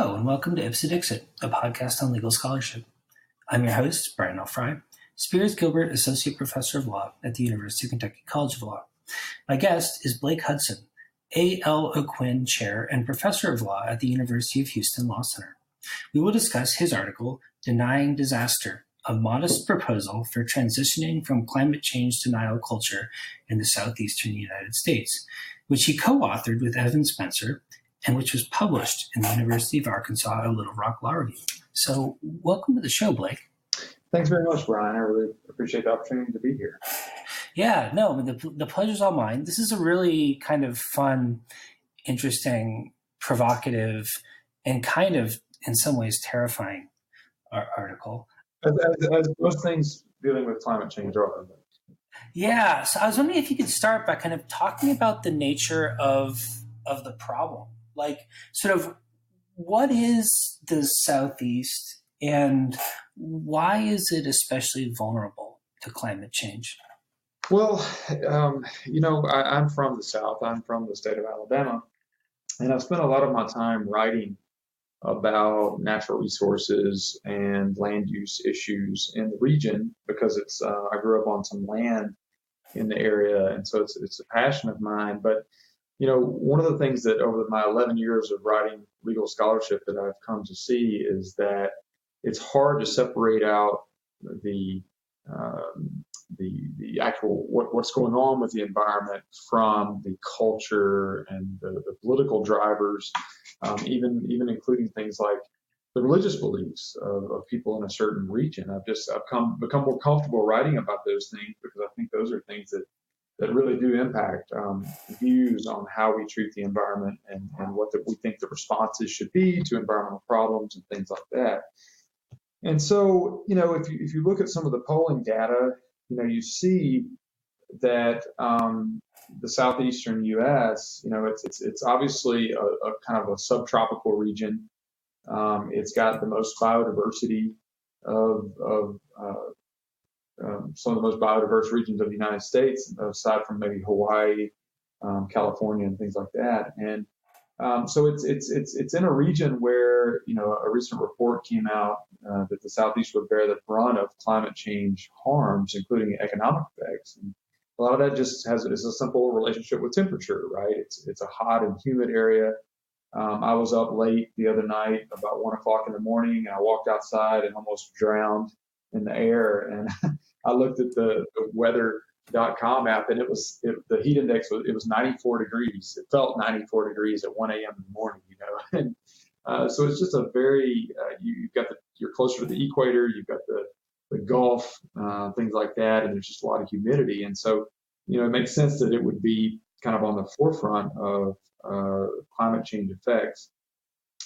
Hello, and welcome to Ipsa Dixit, a podcast on legal scholarship. I'm your host, Brian L. Fry, Spears Gilbert Associate Professor of Law at the University of Kentucky College of Law. My guest is Blake Hudson, A.L. O'Quinn Chair and Professor of Law at the University of Houston Law Center. We will discuss his article, Denying Disaster, a modest proposal for transitioning from climate change denial culture in the southeastern United States, which he co-authored with Evan Spencer, and which was published in the University of Arkansas at Little Rock Law Review. So welcome to the show, Blake. Thanks very much, Brian. I really appreciate the opportunity to be here. Yeah, no, the pleasure's all mine. This is a really kind of fun, interesting, provocative, and kind of, in some ways, terrifying article. As most things dealing with climate change are. Yeah, so I was wondering if you could start by kind of talking about the nature of the problem. Like, sort of, what is the Southeast and why is it especially vulnerable to climate change? Well, I'm from the South. I'm from the state of Alabama, and I've spent a lot of my time writing about natural resources and land use issues in the region because I grew up on some land in the area, and so it's a passion of mine. But one of the things that over my 11 years of writing legal scholarship that I've come to see is that it's hard to separate out the actual what's going on with the environment from the culture and the political drivers, even including things like the religious beliefs of people in a certain region. I've become more comfortable writing about those things because I think those are things that really do impact views on how we treat the environment and what we think the responses should be to environmental problems and things like that. And so, if you look at some of the polling data, you see that the southeastern U.S., it's obviously a kind of a subtropical region. It's got the most biodiversity of some of the most biodiverse regions of the United States, aside from maybe Hawaii, California, and things like that. And so it's in a region where a recent report came out that the Southeast would bear the brunt of climate change harms, including economic effects. And a lot of that just is a simple relationship with temperature, right? It's a hot and humid area. I was up late the other night, about 1 o'clock in the morning, and I walked outside and almost drowned in the air. And I looked at the weather.com app, and the heat index was 94 degrees. It felt 94 degrees at 1 a.m. in the morning, And so it's just a very you're closer to the equator. You've got the Gulf, things like that, and there's just a lot of humidity. And so it makes sense that it would be kind of on the forefront of climate change effects.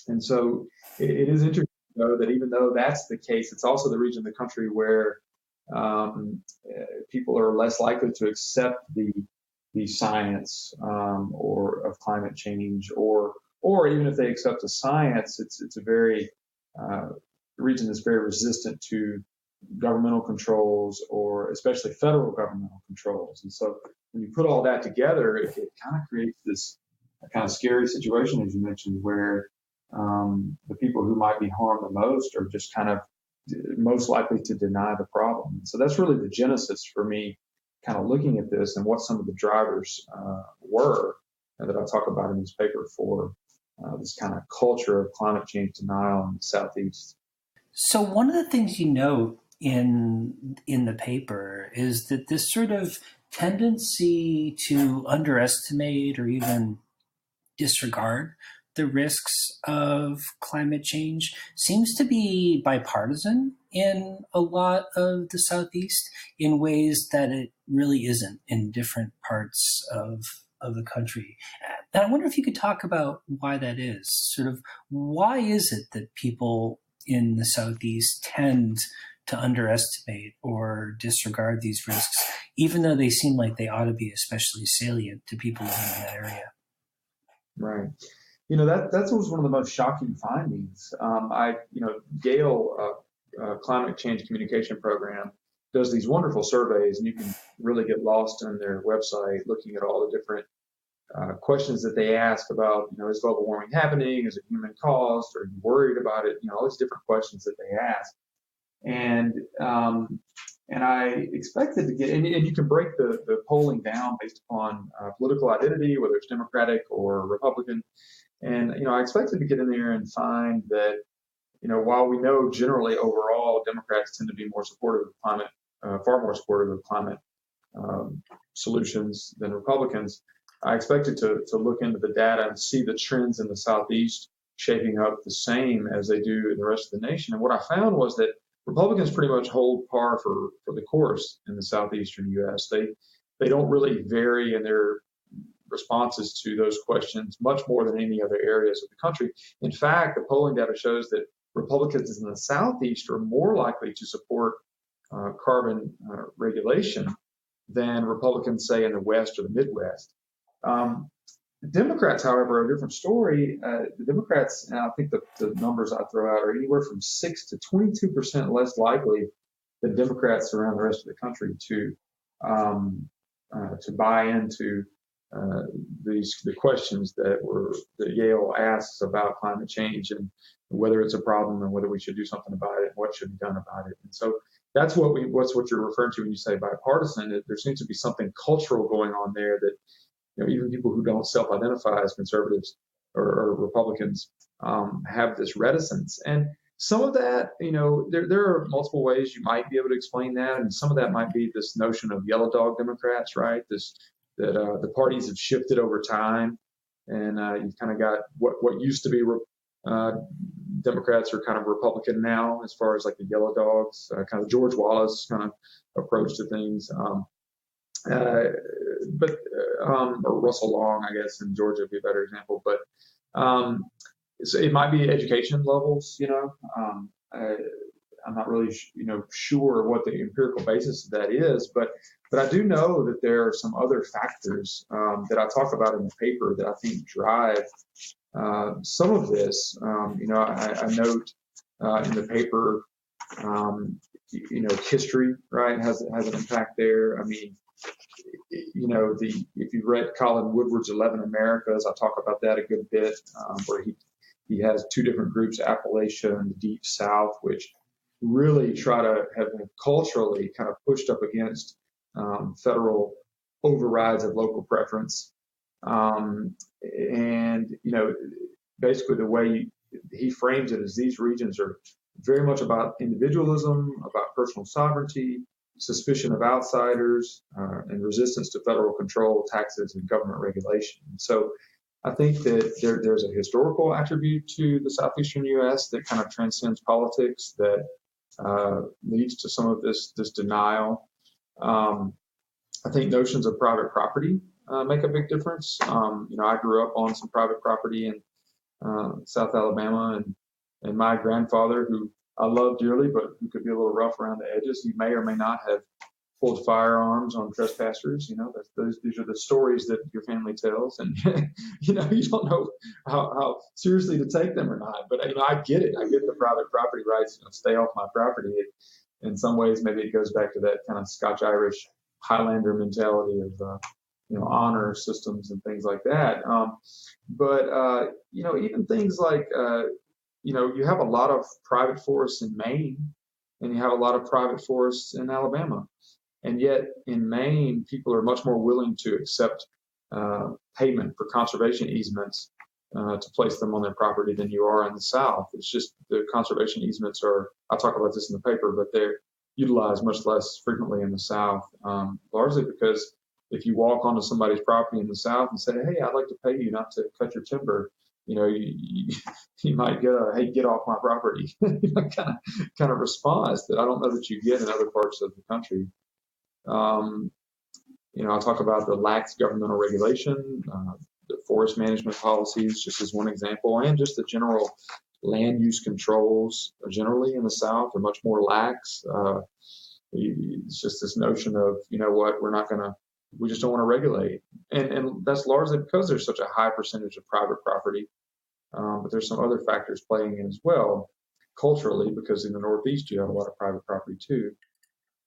And so it is interesting to know that even though that's the case, it's also the region of the country where people are less likely to accept the science or of climate change, or even if they accept the science, it's a very region that's very resistant to governmental controls, or especially federal governmental controls. And so when you put all that together, it kind of creates this kind of scary situation, as you mentioned, where the people who might be harmed the most are just kind of most likely to deny the problem. So that's really the genesis for me, kind of looking at this and what some of the drivers were that I talk about in this paper for this kind of culture of climate change denial in the Southeast. So one of the things you note in the paper is that this sort of tendency to underestimate or even disregard the risks of climate change seems to be bipartisan in a lot of the Southeast in ways that it really isn't in different parts of the country. And I wonder if you could talk about why that is. Sort of, why is it that people in the Southeast tend to underestimate or disregard these risks, even though they seem like they ought to be especially salient to people living in that area? Right. That was one of the most shocking findings. Gale, Climate Change Communication Program, does these wonderful surveys, and you can really get lost on their website looking at all the different questions that they ask about, is global warming happening? Is it human caused? Are you worried about it? All these different questions that they ask. And I expected to get, and you can break the polling down based upon political identity, whether it's Democratic or Republican. And, I expected to get in there and find that, while we know generally overall Democrats tend to be more supportive of climate, far more supportive of climate solutions than Republicans, I expected to look into the data and see the trends in the Southeast shaping up the same as they do in the rest of the nation. And what I found was that Republicans pretty much hold par for the course in the southeastern U.S. They don't really vary in their responses to those questions much more than any other areas of the country. In fact, the polling data shows that Republicans in the Southeast are more likely to support carbon regulation than Republicans, say, in the West or the Midwest. Democrats, however, are a different story. The Democrats, and I think the numbers I throw out are anywhere from 6 to 22% less likely than Democrats around the rest of the country to buy into the questions that Yale asks about climate change and whether it's a problem and whether we should do something about it and what should be done about it. And so that's what you're referring to when you say bipartisan. There seems to be something cultural going on there that even people who don't self-identify as conservatives or Republicans have this reticence. And some of that, there are multiple ways you might be able to explain that. And some of that might be this notion of yellow dog Democrats, right? That the parties have shifted over time, and you've kind of got what used to be Democrats are kind of Republican now, as far as like the yellow dogs, kind of George Wallace kind of approach to things. Or Russell Long, I guess, in Georgia would be a better example. But so it might be education levels. I'm not really, sure what the empirical basis of that is, but I do know that there are some other factors that I talk about in the paper that I think drive some of this. I note in the paper, history, right, has an impact there. I mean, if you read Colin Woodward's 11 Americas, I talk about that a good bit, where he has two different groups, Appalachia and the Deep South, which really try to have culturally kind of pushed up against federal overrides of local preference. Basically the way he frames it is these regions are very much about individualism, about personal sovereignty, suspicion of outsiders, and resistance to federal control, taxes, and government regulation. So I think that there's a historical attribute to the southeastern U.S. that kind of transcends politics that leads to some of this denial. I think notions of private property make a big difference. I grew up on some private property in South Alabama, and my grandfather, who I love dearly, but who could be a little rough around the edges, he may or may not have pulled firearms on trespassers. These are the stories that your family tells, and you don't know how seriously to take them or not. But I get it. I get the private property rights. Stay off my property. In some ways, maybe it goes back to that kind of Scotch-Irish Highlander mentality of honor systems and things like that. But even things like you have a lot of private forests in Maine, and you have a lot of private forests in Alabama. And yet in Maine, people are much more willing to accept payment for conservation easements to place them on their property than you are in the South. It's just the conservation easements I talk about this in the paper, but they're utilized much less frequently in the South, largely because if you walk onto somebody's property in the South and say, hey, I'd like to pay you not to cut your timber, you might get a, hey, get off my property, kind of response that I don't know that you get in other parts of the country. I talk about the lax governmental regulation, the forest management policies, just as one example, and just the general land use controls generally in the South are much more lax. It's just this notion of, we just don't want to regulate. And that's largely because there's such a high percentage of private property. But there's some other factors playing in as well, culturally, because in the Northeast you have a lot of private property too.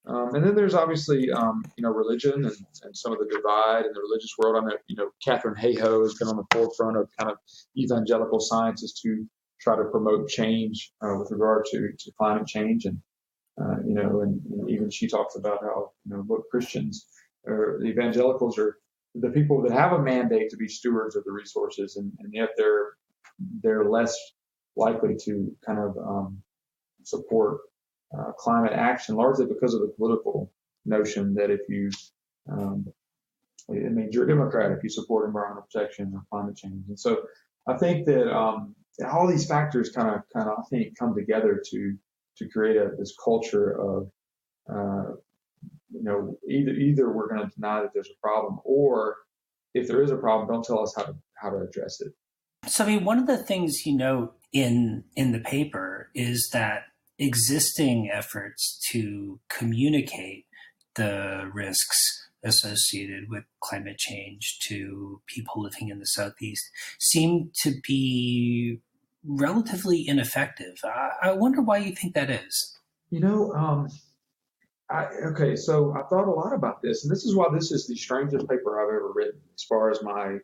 And then there's obviously, religion and some of the divide in the religious world. I know, Catherine Hayhoe has been on the forefront of kind of evangelical scientists to try to promote change with regard to climate change. And even she talks about how, look, Christians or the evangelicals are the people that have a mandate to be stewards of the resources, and yet they're less likely to kind of support climate action, largely because of the political notion that if you, it means you're a Democrat if you support environmental protection or climate change. And so I think that all these factors kind of I think come together to create this culture of either we're going to deny that there's a problem, or if there is a problem, don't tell us how to address it. So, I mean, one of the things you note in the paper is that existing efforts to communicate the risks associated with climate change to people living in the Southeast seem to be relatively ineffective. I wonder why you think that is. Okay, so I thought a lot about this, and this is why this is the strangest paper I've ever written as far as my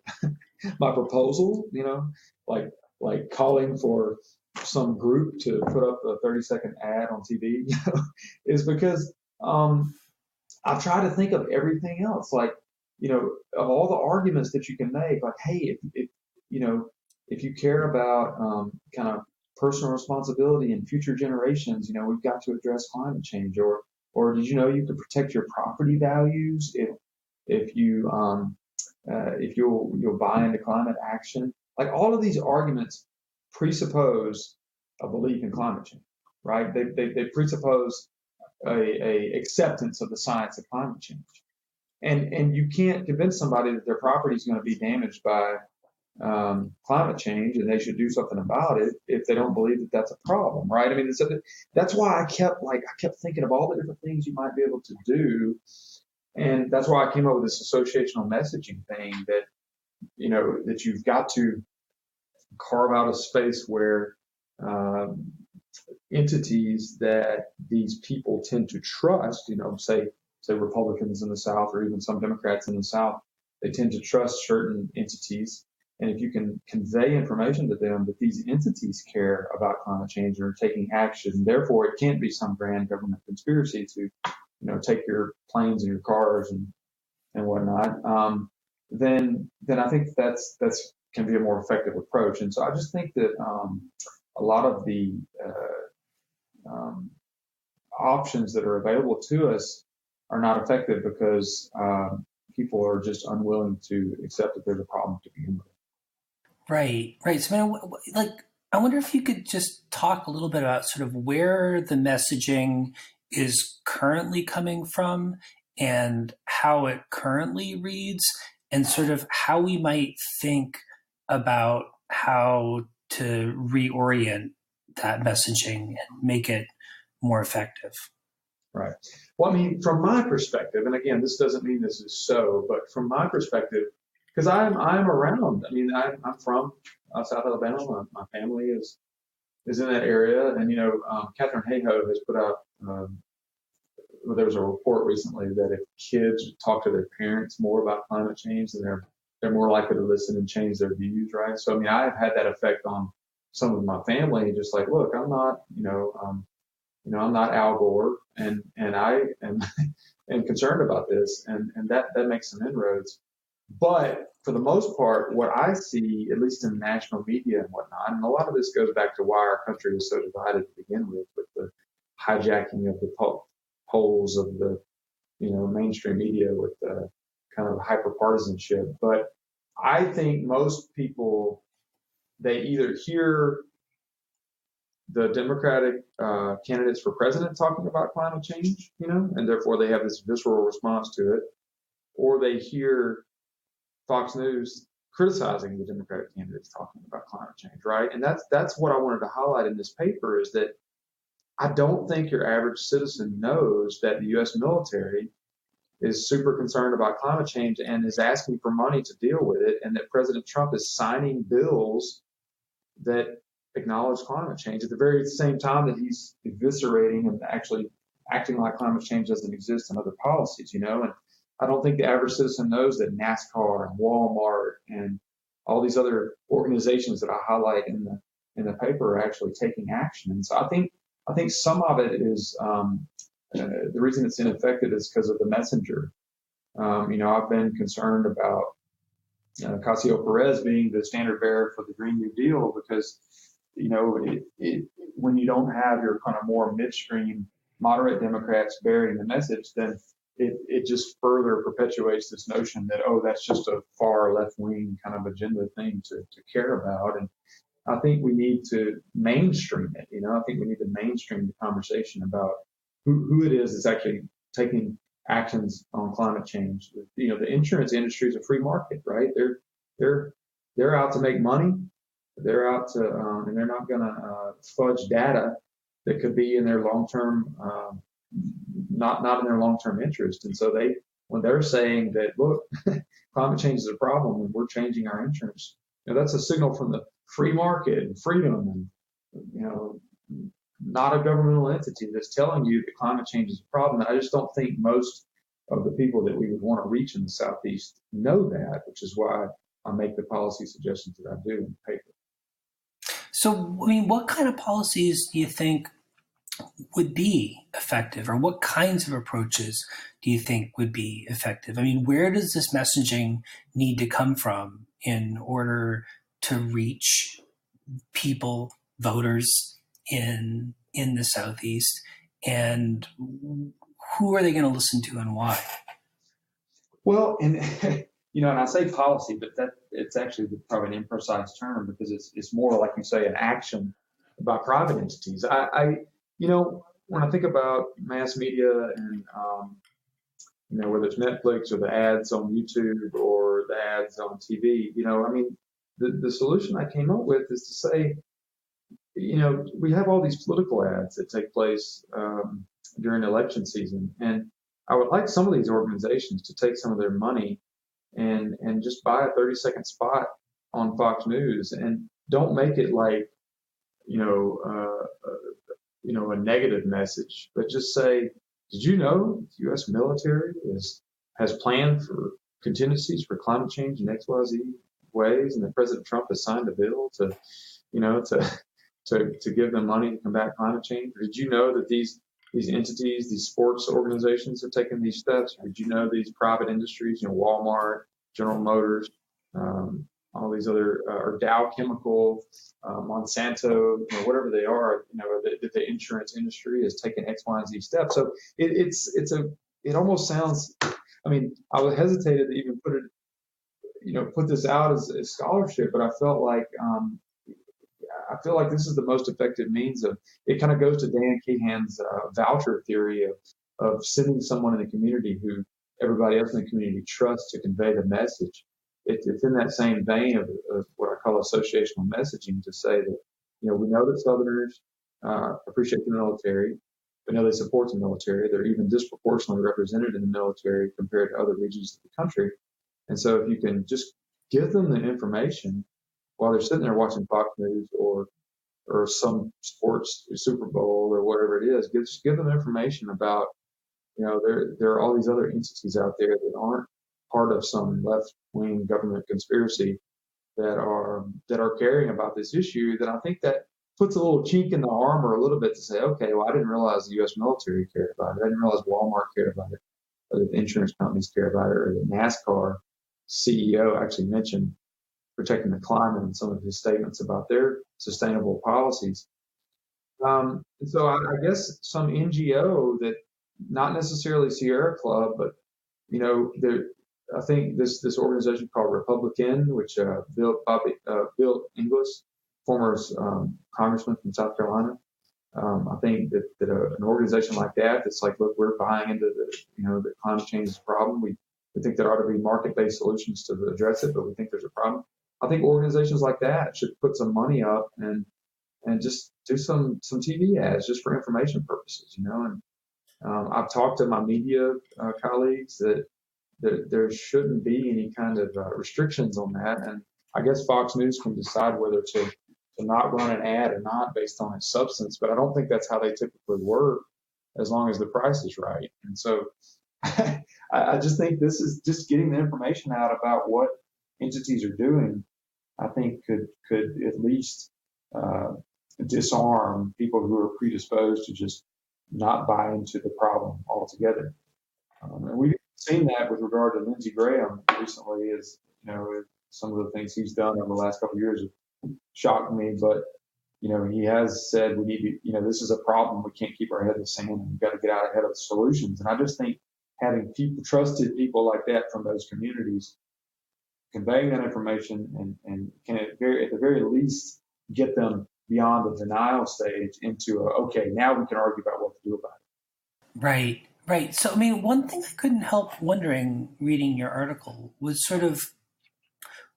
my proposal. Like calling for some group to put up a 30-second ad on TV, is because I've tried to think of everything else, like, of all the arguments that you can make, like, hey, if you care about kind of personal responsibility and future generations, we've got to address climate change, or did you know you could protect your property values if you'll buy into climate action? Like, all of these arguments presuppose a belief in climate change, right? They presuppose a acceptance of the science of climate change, and you can't convince somebody that their property is going to be damaged by climate change and they should do something about it if they don't believe that that's a problem, right? I mean, that's why I kept thinking of all the different things you might be able to do, and that's why I came up with this associational messaging thing that that you've got to carve out a space where entities that these people tend to trust, say Republicans in the South or even some Democrats in the South, they tend to trust certain entities. And if you can convey information to them that these entities care about climate change and are taking action, therefore it can't be some grand government conspiracy to, take your planes and your cars and whatnot, then I think that's can be a more effective approach. And so I just think that a lot of the options that are available to us are not effective because people are just unwilling to accept that there's a problem to begin with. Right, right. So, I wonder if you could just talk a little bit about sort of where the messaging is currently coming from and how it currently reads, and sort of how we might think about how to reorient that messaging and make it more effective. Right. Well, I mean, from my perspective, and again, this doesn't mean this is so, but from my perspective, because I'm around. I mean, I'm from South Alabama. My family is in that area, and Catherine Hayhoe has put out. There was a report recently that if kids talk to their parents more about climate change, then they're more likely to listen and change their views, right? So I mean, I've had that effect on some of my family. Just like, look, I'm not, I'm not Al Gore, and I am concerned about this, and that makes some inroads. But for the most part, what I see, at least in national media and whatnot, and a lot of this goes back to why our country is so divided to begin with the hijacking of the polls of the, mainstream media with kind of hyperpartisanship. But I think most people, they either hear the Democratic candidates for president talking about climate change, and therefore they have this visceral response to it, or they hear Fox News criticizing the Democratic candidates talking about climate change, right? And that's what I wanted to highlight in this paper, is that I don't think your average citizen knows that the U.S. military is super concerned about climate change and is asking for money to deal with it, and that President Trump is signing bills that acknowledge climate change at the very same time that he's eviscerating and actually acting like climate change doesn't exist in other policies, and I don't think the average citizen knows that NASCAR and Walmart and all these other organizations that I highlight in the paper are actually taking action. And so I think some of it is the reason it's ineffective is because of the messenger. I've been concerned about Ocasio Perez being the standard bearer for the Green New Deal because, when you don't have your kind of more midstream moderate Democrats bearing the message, then it just further perpetuates this notion that, that's just a far left wing kind of agenda thing to care about. And I think we need to mainstream it. I think we need to mainstream the conversation about who it is that's actually taking actions on climate change. The insurance industry is a free market, right? They're out to make money. They're out to, and they're not going to fudge data that could be in their long-term, not in their long-term interest. And so when they're saying that, look, climate change is a problem and we're changing our insurance, that's a signal from the free market and freedom and, not a governmental entity that's telling you that climate change is a problem. And I just don't think most of the people that we would want to reach in the Southeast know that, which is why I make the policy suggestions that I do in the paper. So, what kind of policies do you think would be effective, or what kinds of approaches do you think would be effective? Where does this messaging need to come from in order to reach people, voters in the Southeast, and who are they going to listen to and why? Well, and and I say policy, but that it's actually probably an imprecise term because it's more like you say an action by private entities. When I think about mass media and whether it's Netflix or the ads on YouTube or the ads on TV, the solution I came up with is to say, we have all these political ads that take place during election season, and I would like some of these organizations to take some of their money and just buy a 30-second spot on Fox News, and don't make it like a negative message, but just say, did you know the U.S. military has planned for contingencies for climate change in XYZ ways, and that President Trump has signed a bill to give them money to combat climate change? Or did you know that these entities, these sports organizations have taken these steps? Or did you know these private industries, Walmart, General Motors, all these other, or Dow Chemical, Monsanto, whatever they are, that the insurance industry has taken X, Y, and Z steps. So it almost sounds, I was hesitated to even put this out as scholarship, but I felt like, this is the most effective means of, it kind of goes to Dan Keehan's voucher theory of sending someone in the community who everybody else in the community trusts to convey the message. It's in that same vein of what I call associational messaging, to say that, we know that Southerners appreciate the military. We know they support the military. They're even disproportionately represented in the military compared to other regions of the country. And so if you can just give them the information while they're sitting there watching Fox News or some sports Super Bowl or whatever it is, just give them information about, there are all these other entities out there that aren't part of some left-wing government conspiracy that are caring about this issue. Then I think that puts a little chink in the armor a little bit to say, okay, well, I didn't realize the U.S. military cared about it. I didn't realize Walmart cared about it, or that the insurance companies care about it, or the NASCAR CEO actually mentioned protecting the climate in some of his statements about their sustainable policies. And so I guess some NGO that, not necessarily Sierra Club, but I think this organization called Republican, which Bill Inglis, former congressman from South Carolina, I think that an organization like that's like, look, we're buying into that climate change is a problem. We think there ought to be market-based solutions to address it, but we think there's a problem. I think organizations like that should put some money up and just do some TV ads just for information purposes, And I've talked to my media colleagues that there shouldn't be any kind of restrictions on that. And I guess Fox News can decide whether to not run an ad or not based on its substance, but I don't think that's how they typically work. as long as the price is right. And so I just think this is just getting the information out about what entities are doing. I think could at least uh, disarm people who are predisposed to just not buy into the problem altogether. And we've seen that with regard to Lindsey Graham recently, as some of the things he's done over the last couple of years have shocked me. But he has said we need to, this is a problem. We can't keep our head in the sand, and we've got to get out ahead of the solutions. And I just think having trusted people like that from those communities, conveying that information and can at the very least get them beyond the denial stage into okay, now we can argue about what to do about it. Right, right. So, I mean, one thing I couldn't help wondering reading your article was sort of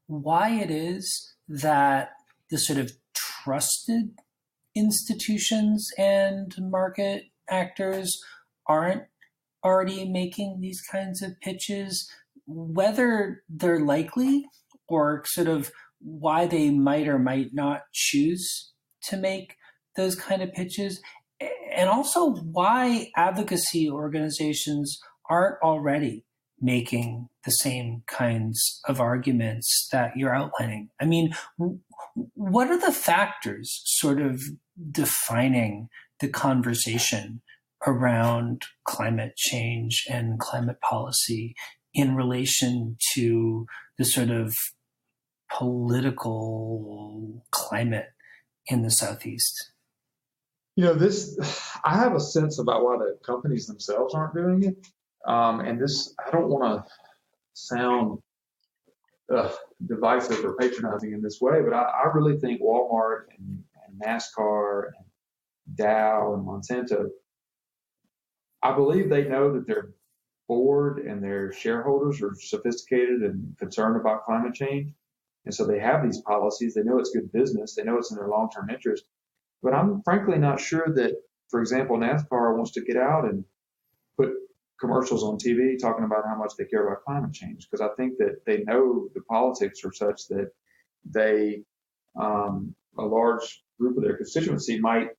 why it is that the sort of trusted institutions and market actors aren't already making these kinds of pitches, whether they're likely or sort of why they might or might not choose to make those kind of pitches, and also why advocacy organizations aren't already making the same kinds of arguments that you're outlining. I mean, what are the factors sort of defining the conversation around climate change and climate policy in relation to the sort of political climate in the Southeast? I have a sense about why the companies themselves aren't doing it. And this, I don't want to sound divisive or patronizing in this way, but I really think Walmart and NASCAR and Dow and Monsanto, I believe they know that their board and their shareholders are sophisticated and concerned about climate change. And so they have these policies. They know it's good business. They know it's in their long-term interest. But I'm frankly not sure that, for example, NASCAR wants to get out and put commercials on TV talking about how much they care about climate change, because I think that they know the politics are such that they, a large group of their constituency might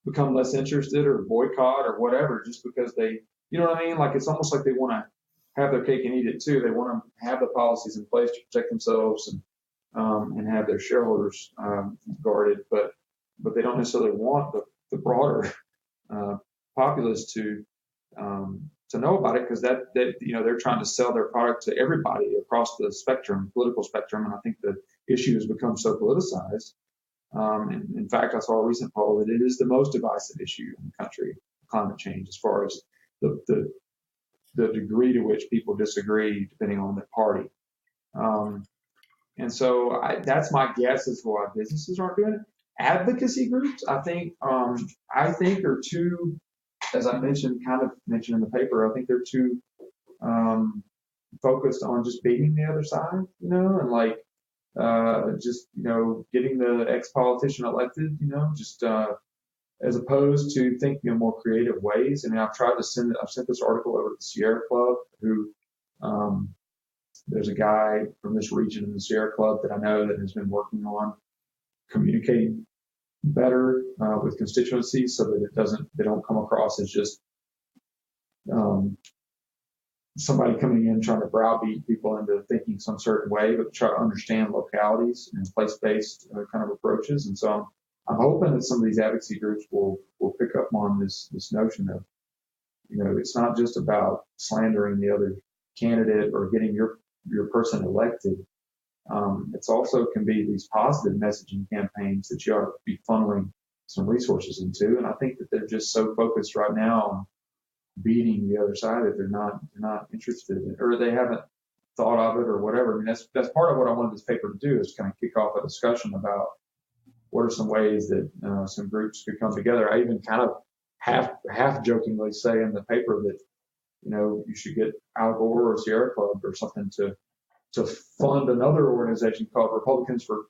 become less interested or boycott or whatever, just because they, you know what I mean? Like it's almost like they want to have their cake and eat it too. They want to have the policies in place to protect themselves and have their shareholders guarded, but they don't necessarily want the broader populace to know about it, because that they're trying to sell their product to everybody across the spectrum, political spectrum, and I think the issue has become so politicized. And in fact, I saw a recent poll that it is the most divisive issue in the country, climate change, as far as the degree to which people disagree depending on their party. And so that's my guess as to why businesses aren't doing it. Advocacy groups, I think are too, as I mentioned in the paper, I think they're too focused on just beating the other side, and like just getting the ex-politician elected, just as opposed to thinking in more creative ways. I mean, I've sent this article over to the Sierra Club, who there's a guy from this region in the Sierra Club that I know that has been working on communicating better with constituencies so that they don't come across as just somebody coming in trying to browbeat people into thinking some certain way, but try to understand localities and place-based kind of approaches. And so I'm hoping that some of these advocacy groups will pick up on this notion of, it's not just about slandering the other candidate or getting your person elected. It's also can be these positive messaging campaigns that you ought to be funneling some resources into. And I think that they're just so focused right now on beating the other side that they're not interested in, or they haven't thought of it or whatever. I mean, that's part of what I wanted this paper to do, is kind of kick off a discussion about what are some ways that some groups could come together. I even kind of half jokingly say in the paper that, you should get Al Gore or Sierra Club or something to fund another organization called Republicans for,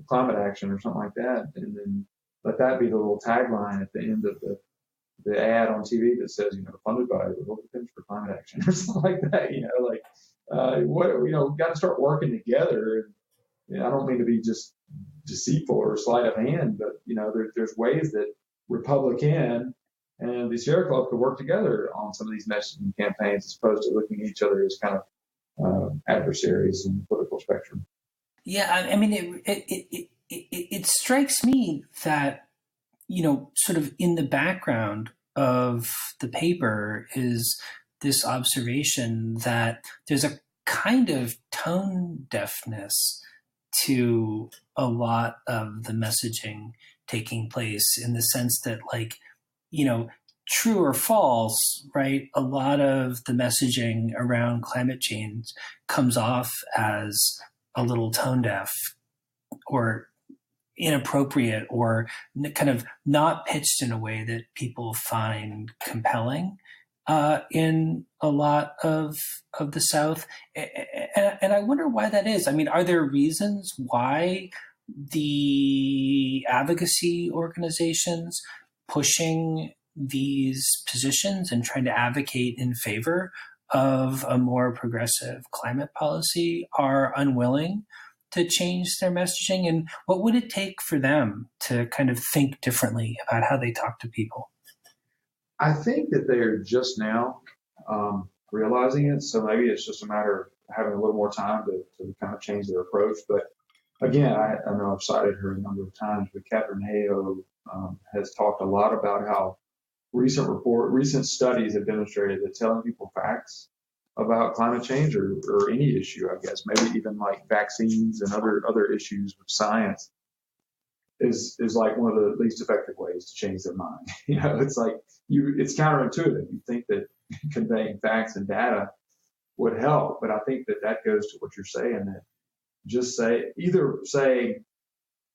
Climate Action or something like that. And then let that be the little tagline at the end of the ad on TV that says, funded by Republicans for Climate Action or something like that, got to start working together. And I don't mean to be just deceitful or sleight of hand, but, there's ways that Republican and the Sierra Club could work together on some of these messaging campaigns as opposed to looking at each other as kind of adversaries in the political spectrum. Yeah, I mean, it strikes me that, sort of in the background of the paper is this observation that there's a kind of tone deafness to a lot of the messaging taking place, in the sense that, like, true or false, right? A lot of the messaging around climate change comes off as a little tone deaf or inappropriate, or kind of not pitched in a way that people find compelling in a lot of the South. And I wonder why that is. I mean, are there reasons why the advocacy organizations pushing these positions and trying to advocate in favor of a more progressive climate policy are unwilling to change their messaging? And what would it take for them to kind of think differently about how they talk to people? I think that they're just now realizing it. So maybe it's just a matter of having a little more time to kind of change their approach. But again, I know I've cited her a number of times, but Catherine Hayhoe has talked a lot about how recent studies have demonstrated that telling people facts about climate change or any issue, I guess, maybe even like vaccines and other issues with science, is like one of the least effective ways to change their mind. It's like it's counterintuitive. You think that conveying facts and data would help, but I think that goes to what you're saying, that just either say,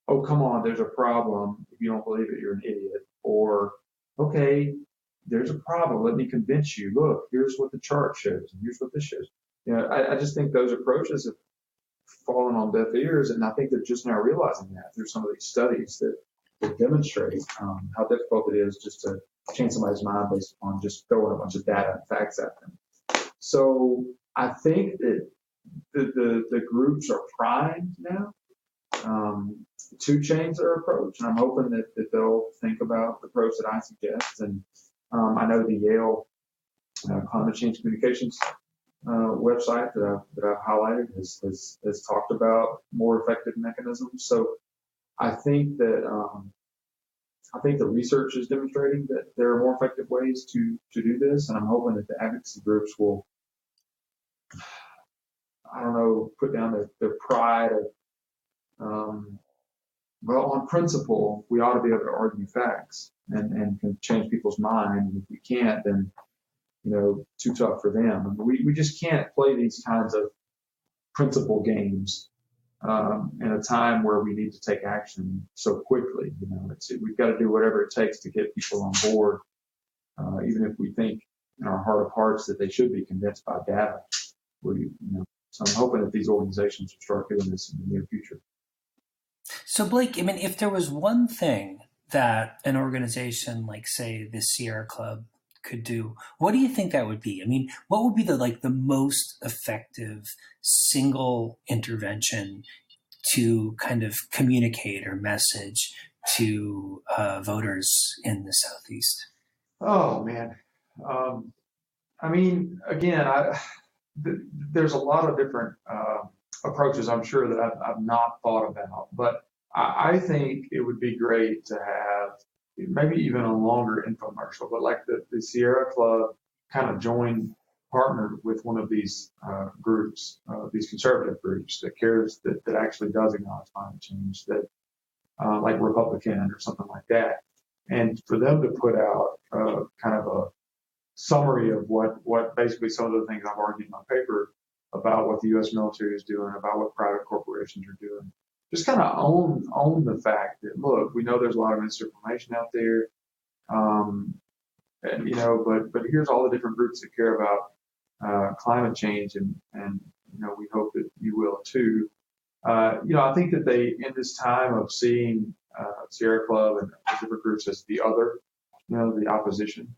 oh, come on, there's a problem. If you don't believe it, you're an idiot. Or, okay, there's a problem. Let me convince you. Look, here's what the chart shows, and here's what this shows. I just think those approaches have fallen on deaf ears, and I think they're just now realizing that through some of these studies that demonstrate how difficult it is just to change somebody's mind based upon just throwing a bunch of data and facts at them. So I think that the groups are primed now to change their approach, and I'm hoping that they'll think about the approach that I suggest. And I know the Yale Climate Change Communications website that I've highlighted has talked about more effective mechanisms. So I think that the research is demonstrating that there are more effective ways to do this, and I'm hoping that the advocacy groups will, I don't know, put down their pride of, well, on principle, we ought to be able to argue facts and can change people's mind. And if we can't, then, too tough for them. I mean, we just can't play these kinds of principle games in a time where we need to take action so quickly. We've got to do whatever it takes to get people on board, even if we think in our heart of hearts that they should be convinced by data. So I'm hoping that these organizations will start doing this in the near future. So, Blake, I mean, if there was one thing that an organization like, say, the Sierra Club could do, what do you think that would be? I mean, what would be the most effective single intervention to kind of communicate or message to voters in the Southeast? Oh, man. I mean, again, there's a lot of different approaches, I'm sure, that I've not thought about, but I think it would be great to have maybe even a longer infomercial, but like the Sierra Club kind of partnered with one of these groups, these conservative groups that cares, that actually does acknowledge climate change, that like Republican or something like that. And for them to put out kind of a summary of what basically some of the things I've argued in my paper about what the U.S. military is doing, about what private corporations are doing. Just kind of own the fact that, look, we know there's a lot of misinformation out there, and but here's all the different groups that care about climate change, and we hope that you will too. I think that in this time of seeing Sierra Club and different groups as the other, the opposition,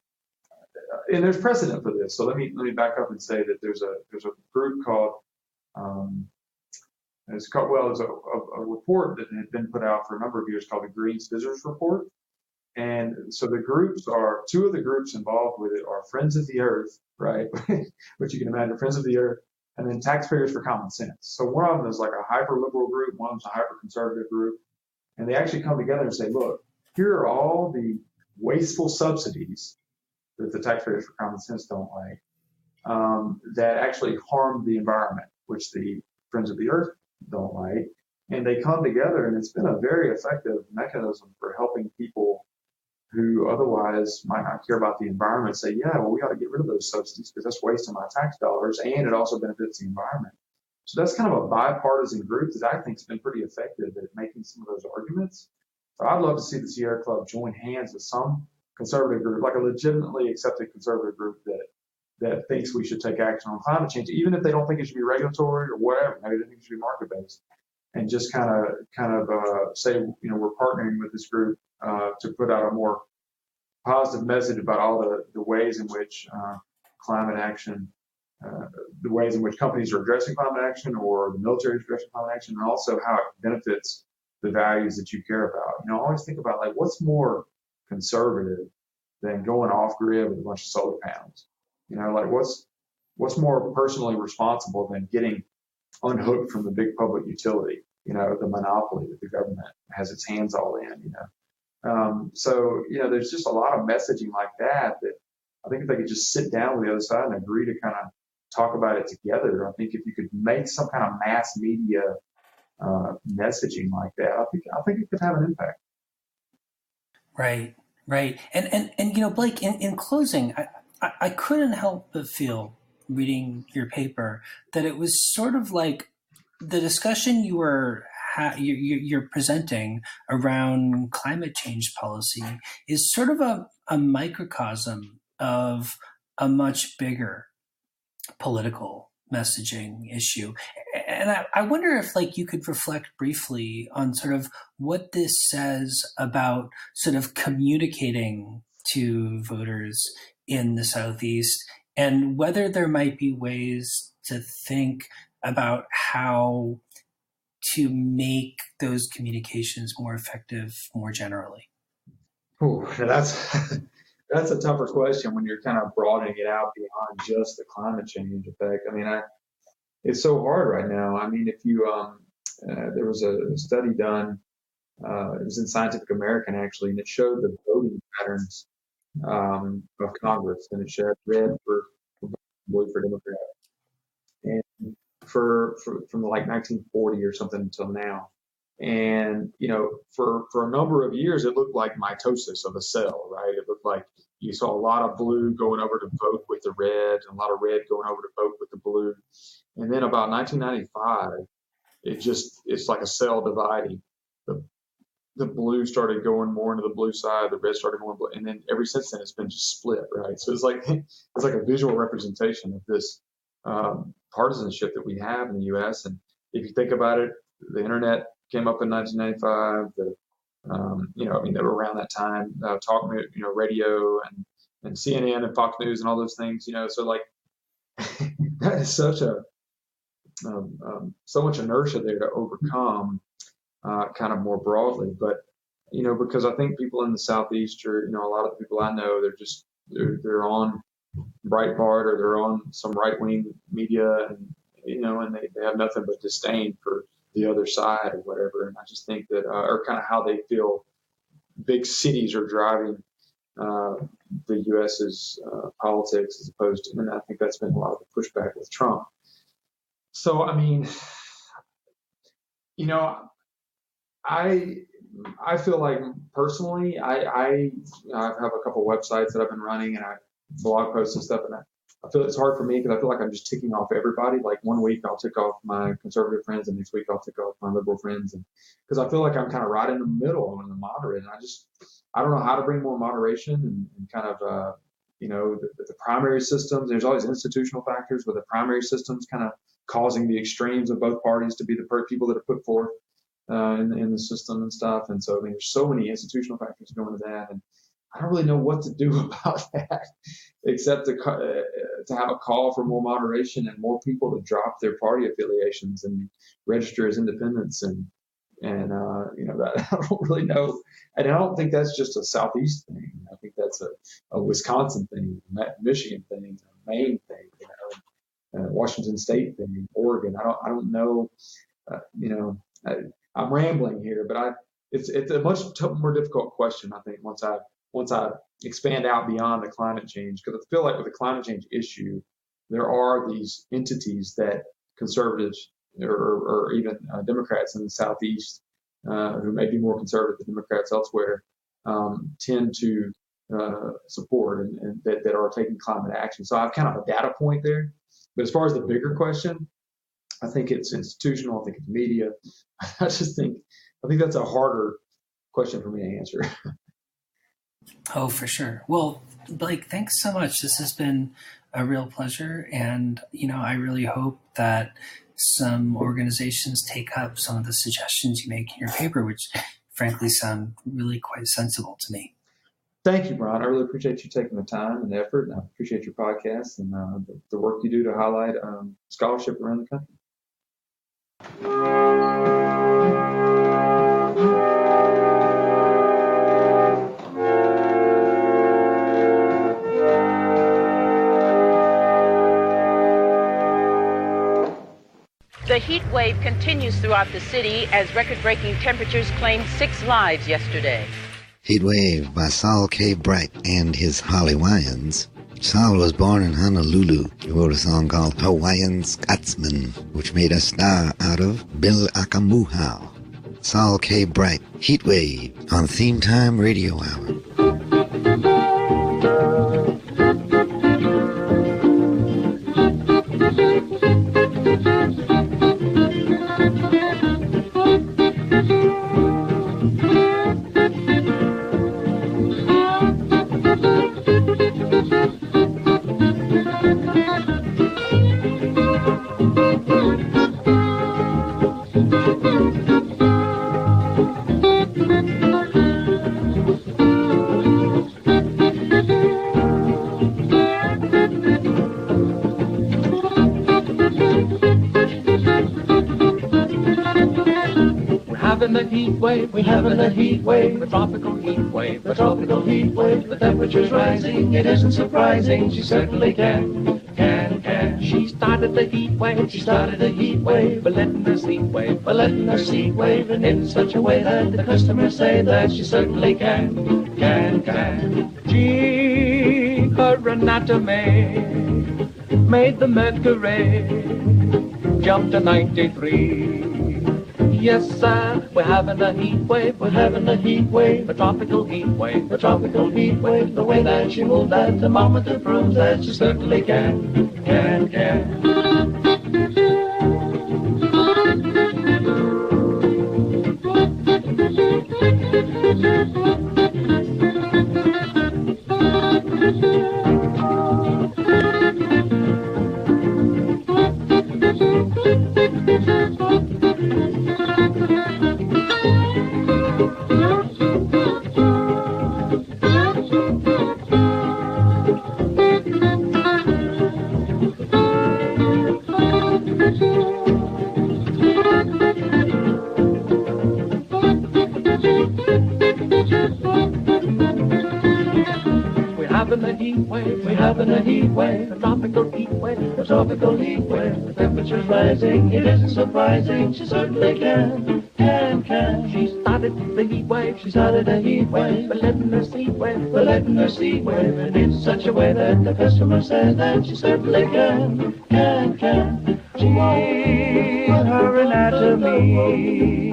and there's precedent for this. So let me back up and say that there's a group called there's a report that had been put out for a number of years called the Green Scissors Report, And so two of the groups involved with it are Friends of the Earth, right? Which you can imagine, Friends of the Earth, and then Taxpayers for Common Sense. So one of them is like a hyper liberal group, one of them's a hyper conservative group, and they actually come together and say, look, here are all the wasteful subsidies that the Taxpayers for Common Sense don't like, that actually harm the environment, which the Friends of the Earth don't like. And they come together, and it's been a very effective mechanism for helping people who otherwise might not care about the environment say, yeah, well, we ought to get rid of those subsidies because that's wasting my tax dollars, and it also benefits the environment. So that's kind of a bipartisan group that I think has been pretty effective at making some of those arguments. So I'd love to see the Sierra Club join hands with some conservative group, like a legitimately accepted conservative group that thinks we should take action on climate change, even if they don't think it should be regulatory or whatever. Maybe they think it should be market based, and just kind of say, we're partnering with this group to put out a more positive message about all the ways in which climate action, the ways in which companies are addressing climate action or the military is addressing climate action, and also how it benefits the values that you care about. I always think about, like, what's more conservative than going off grid with a bunch of solar panels? Like, what's more personally responsible than getting unhooked from the big public utility, the monopoly that the government has its hands all in, So, there's just a lot of messaging like that I think if they could just sit down with the other side and agree to kind of talk about it together, I think if you could make some kind of mass media messaging like that, I think it could have an impact. Right, right. And Blake, in closing, I couldn't help but feel, reading your paper, that it was sort of like the discussion you're presenting around climate change policy is sort of a microcosm of a much bigger political messaging issue. And I wonder if, like, you could reflect briefly on sort of what this says about sort of communicating to voters in the Southeast, and whether there might be ways to think about how to make those communications more effective more generally. Ooh, that's a tougher question when you're kind of broadening it out beyond just the climate change effect. It's so hard right now. If you there was a study done, it was in Scientific American actually, and it showed the voting patterns of Congress, and it showed red for blue for Democrat, and for from like 1940 or something until now. And, for a number of years, it looked like mitosis of a cell, right? It looked like you saw a lot of blue going over to vote with the red, and a lot of red going over to vote with the blue. And then about 1995, it's like a cell dividing. The blue started going more into the blue side, the red started going blue, and then ever since then it's been just split, right? So it's like a visual representation of this partisanship that we have in the U.S. And if you think about it, the internet came up in 1995. They were around that time. Talk, radio and CNN and Fox News and all those things. So like that is such so much inertia there to overcome, kind of more broadly. But because I think people in the Southeast are, a lot of the people I know, they're on Breitbart or they're on some right wing media, and they have nothing but disdain for the other side or whatever. And I just think that, or kind of how they feel big cities are driving the U.S.'s politics as opposed to, and I think that's been a lot of the pushback with Trump. So, I feel like personally, I have a couple websites that I've been running, and I blog posts and stuff, and I feel it's hard for me because I feel like I'm just ticking off everybody. Like one week I'll tick off my conservative friends, and next week I'll tick off my liberal friends, and because I feel like I'm kind of right in the middle and the moderate, and I don't know how to bring more moderation and kind of the primary systems. There's always institutional factors, but the primary systems kind of causing the extremes of both parties to be the people that are put forth in the system and stuff. And so, there's so many institutional factors going into that, and I don't really know what to do about that, except to have a call for more moderation and more people to drop their party affiliations and register as independents and And that I don't really know, and I don't think that's just a Southeast thing. I think that's a Wisconsin thing, Michigan thing, a Maine thing, Washington State thing, Oregon. I don't know. I'm rambling here, but it's a much more difficult question. I think once I expand out beyond the climate change, because I feel like with the climate change issue, there are these entities that conservatives or even Democrats in the Southeast who may be more conservative than Democrats elsewhere tend to support and that are taking climate action. So I've kind of a data point there. But as far as the bigger question, I think it's institutional. I think it's media. I think that's a harder question for me to answer. Oh, for sure. Well, Blake, thanks so much. This has been a real pleasure. And, I really hope that some organizations take up some of the suggestions you make in your paper, which frankly sound really quite sensible to me. Thank you, Brian. I really appreciate you taking the time and the effort, and I appreciate your podcast and the work you do to highlight scholarship around the country. The heat wave continues throughout the city as record-breaking temperatures claimed 6 lives yesterday. Heat Wave by Saul K. Bright and his Hawaiians. Saul was born in Honolulu. He wrote a song called Hawaiian Scotsman, which made a star out of Bill Akamuhau. Saul K. Bright, Heat Wave, on Theme Time Radio Hour. We're having a heat wave, a tropical heat wave, a tropical heat wave. The temperature's rising, it isn't surprising. She certainly can. She started the heat wave, she started a heat wave, but letting us heat wave, but letting us heat wave, and in such a way that the customers say that she certainly can. Gee, her anatomy made the mercury jump to 93. Yes, sir, we're having a heat wave, we're having a heat wave, a tropical heat wave, a tropical heat wave. The way that she moved that thermometer proves that she certainly can. The temperature's rising, it isn't surprising. She certainly can. She started the heat wave, she started a heat wave, but letting her heat wave, but letting her heat wave, and in such a way that the customer says that she certainly can. She her anatomy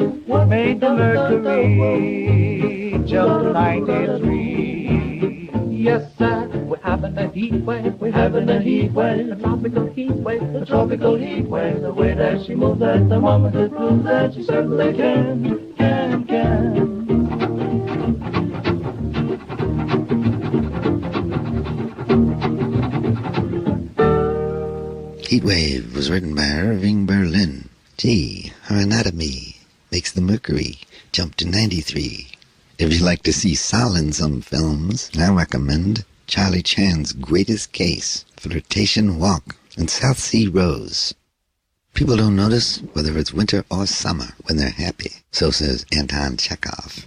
made the mercury jump to 93. Yes, sir. We're having a heat wave, we're having a heat wave, a tropical heat wave, a tropical heat wave. The way that she moves that thermometer proves that she certainly can. Heat Wave was written by Irving Berlin. Gee, her anatomy makes the mercury jump to 93. If you like to see Sal in some films, I recommend Charlie Chan's Greatest Case, Flirtation Walk, and South Sea Rose. People don't notice whether it's winter or summer when they're happy, so says Anton Chekhov.